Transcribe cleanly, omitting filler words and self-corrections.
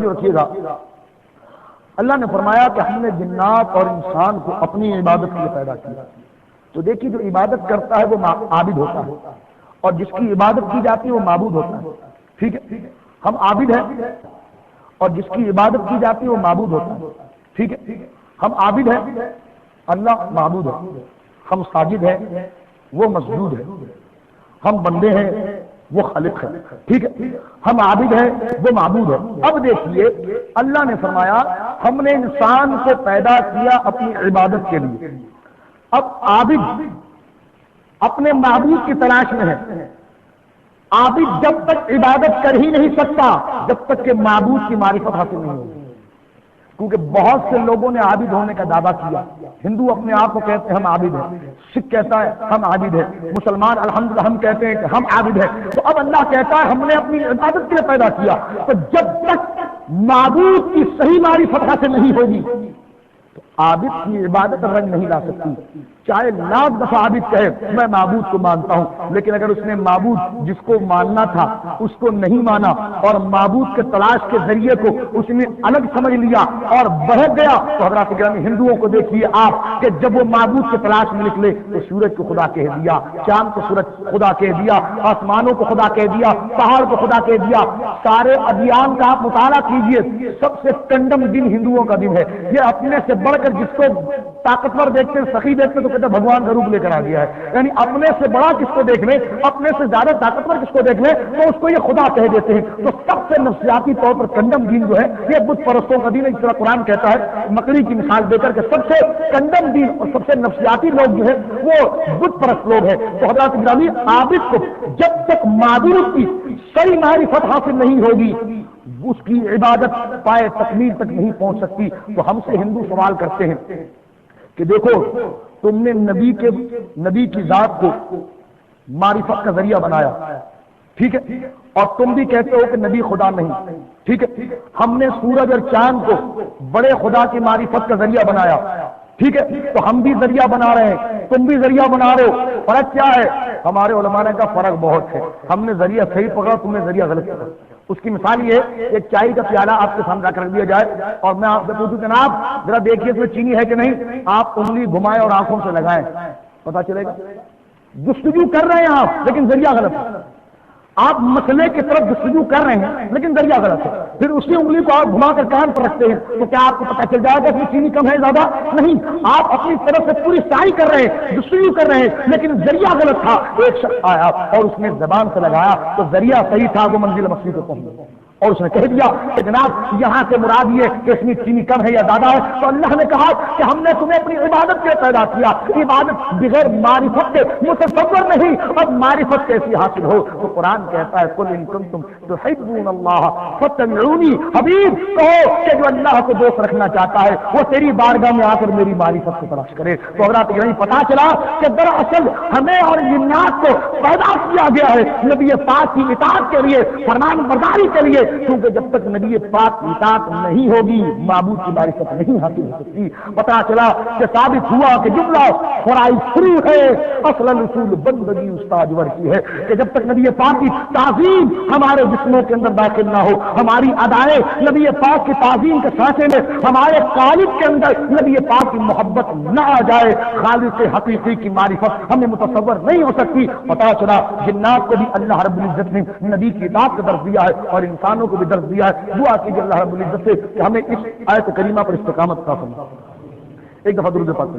توجہ رکھیے گا، اللہ نے فرمایا کہ ہم نے جنات اور انسان کو اپنی عبادت کے لیے پیدا کیا. تو دیکھیے جو عبادت کرتا ہے وہ عابد ہوتا ہے، اور جس کی عبادت کی جاتی ہے وہ معبود ہوتا ہے. ٹھیک ہے، ہم عابد ہیں اور جس کی عبادت کی جاتی ہے وہ معبود ہوتا ہے. ٹھیک ہے، ہم عابد ہیں، اللہ معبود ہے. ہم ساجد ہیں، وہ مسجود ہے. ہم بندے ہیں، وہ خالق ہے. ٹھیک ہے، ہم عابد ہیں، وہ معبود ہے. اب دیکھیے اللہ نے فرمایا ہم نے انسان کو پیدا کیا اپنی عبادت کے لیے. اب عابد اپنے معبود کی تلاش میں ہے. عابد جب تک عبادت کر ہی نہیں سکتا جب تک کہ معبود کی معرفت حاصل نہیں ہوگی. کیونکہ بہت سے لوگوں نے عابد ہونے کا دعویٰ کیا. ہندو اپنے آپ کو کہتے ہیں ہم عابد ہیں، سکھ کہتا ہے ہم عابد ہیں، مسلمان الحمدللہ ہم کہتے ہیں کہ ہم عابد ہیں. تو اب اللہ کہتا ہے ہم نے اپنی عبادت کے لیے پیدا کیا. تو جب تک معبود کی صحیح معرفت حاصل نہیں ہوگی تو عابد کی عبادت رنگ نہیں لا سکتی. چاہے لاکھ دفعہ عابد کہے میں معبود کو مانتا ہوں، لیکن اگر اس نے معبود جس کو ماننا تھا اس کو نہیں مانا اور معبود کے تلاش کے ذریعے کو اس نے الگ سمجھ لیا اور بہک گیا، تو حضرات گرامی ہندوؤں کو دیکھیے آپ کہ جب وہ معبود کے تلاش میں نکلے تو سورج کو خدا کہہ دیا، چاند کو سورج خدا کہہ دیا، آسمانوں کو خدا کہہ دیا، پہاڑ کو خدا کہہ دیا. سارے ادیان کا آپ مطالعہ کیجئے، سب سے کنڈم دن ہندوؤں کا دن ہے. یہ اپنے سے بڑھ کر جس کو طاقتور دیکھتے سخی دیکھتے تو کہتے بھگوان کا روپ لے کر آ گیا ہے. یعنی اپنے سے بڑا کس کو دیکھ لیں، اپنے سے زیادہ طاقتور کس کو دیکھ لیں تو اس کو یہ خدا کہہ دیتے ہیں. تو سب سے نفسیاتی طور پر کنڈم دین جو ہے یہ بت پرستوں کا دین ہے. اس طرح قرآن کہتا ہے مکڑی کی مثال دے کر کے سب سے کنڈم دین اور سب سے نفسیاتی لوگ جو ہے وہ بت پرست لوگ ہیں. تو حضرات گرامی عابد کو جب تک معبود کی صحیح معرفت حاصل نہیں ہوگی اس کی عبادت پائے تکمیل تک نہیں پہنچ سکتی. تو ہم سے ہندو سوال کرتے ہیں کہ دیکھو تم نے نبی کی ذات کو معرفت کا ذریعہ بنایا، ٹھیک ہے، اور تم بھی کہتے ہو کہ نبی خدا نہیں. ٹھیک ہے، ہم نے سورج اور چاند کو بڑے خدا کی معرفت کا ذریعہ بنایا. ٹھیک ہے، تو ہم بھی ذریعہ بنا رہے ہیں، تم بھی ذریعہ بنا رہے ہو. فرق کیا ہے؟ ہمارے علماء نے کہا فرق بہت ہے. ہم نے ذریعہ صحیح پکڑا، تم نے ذریعہ غلط پکڑا. اس کی مثال یہ ہے ایک چائے کا پیالہ آپ کے سامنے رکھ دیا جائے اور میں آپ سے پوچھوں جناب ذرا دیکھیے اس میں چینی ہے کہ نہیں، آپ انگلی گھمائیں اور آنکھوں سے لگائیں، پتا چلے گا. جستجو کر رہے ہیں آپ لیکن ذریعہ غلط ہے. آپ مسئلے کی طرف جستجو کر رہے ہیں لیکن ذریعہ غلط ہے. پھر اسی انگلی کو آپ گھما کر کان پر رکھتے ہیں تو کیا آپ کو پتا چل جائے گا کہ چینی کم ہے زیادہ؟ نہیں. آپ اپنی طرف سے پوری سعی کر رہے ہیں، جستجو کر رہے ہیں لیکن ذریعہ غلط تھا. ایک شخص آیا اور اس نے زبان سے لگایا تو ذریعہ صحیح تھا، وہ منزل مقصود کو پہنچ گیا اور اس نے کہہ دیا کہ جناب یہاں سے مراد یہ کہ اس میں چینی کم ہے یا زیادہ ہے. تو اللہ نے کہا کہ ہم نے تمہیں اپنی عبادت کے پیدا کیا. عبادت بغیر معرفت کے متصور نہیں، اب معرفت کیسی حاصل ہو؟ تو قرآن کہتا ہے قل ان کنتم تحبون اللہ فاتبعونی. حبیب کہو کہ جو اللہ کو دوست رکھنا چاہتا ہے وہ تیری بارگاہ میں آ کر میری معرفت کو تلاش کرے. تو حضرات یہی پتا چلا کہ دراصل ہمیں اور جنات کو پیدا کیا گیا ہے نبی پاک کی اطاعت کے لیے، فرمان برداری کے لیے. کیونکہ جب تک نبی پاک کی اطاعت نہیں ہوگی معبود کی معرفت نہیں حاصل ہو سکتی. پتا چلا کہ ثابت ہوا کہ جملہ فرائض شروع ہے، اصل اصول بندگی استاجور کی ہے کہ جب تک نبی پاک کی تعظیم ہمارے جسموں کے اندر داخل نہ ہو، ہماری ادائیں نبی پاک کی تعظیم کے سانچے میں ہمارے قالب کے اندر نبی پاک کی محبت نہ آ جائے، خالق حقیقی کی معرفت ہمیں متصور نہیں ہو سکتی. پتا چلا جنات کو بھی اللہ رب العزت نے نبی کی اطاعت کا درس دیا ہے اور انسانوں کو بھی درس دیا ہے. دعا کیجیے اللہ رب العزت سے کہ ہمیں اس آیت کریمہ پر استقامت کا فرمائے. ایک دفعہ درود پاک